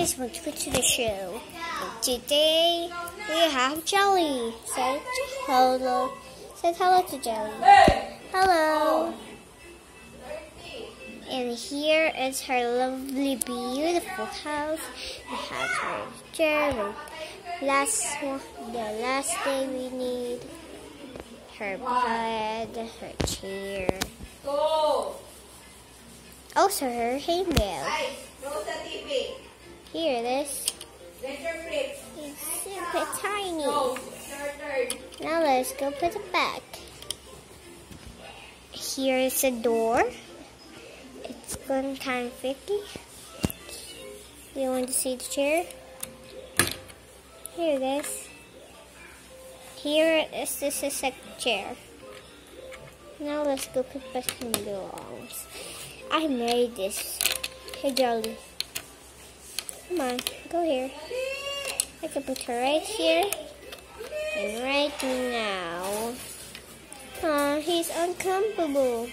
guys, want to go to the show. And today we have Jelly. Say hello. Say hello to Jelly. Hello. And here is her lovely, beautiful house. We have her chair. The last day we need her bed, her chair. Also her handbag. Here it is. It's super tiny. Now let's go put it back. Here is a door. It's going kind of 50. Do you want to see the chair? Here it is. Here is the second chair. Now let's go put back in the walls. I made this. Hey, Jelly. Come on, go here. I can put her right here and right now. Aw, he's uncomfortable.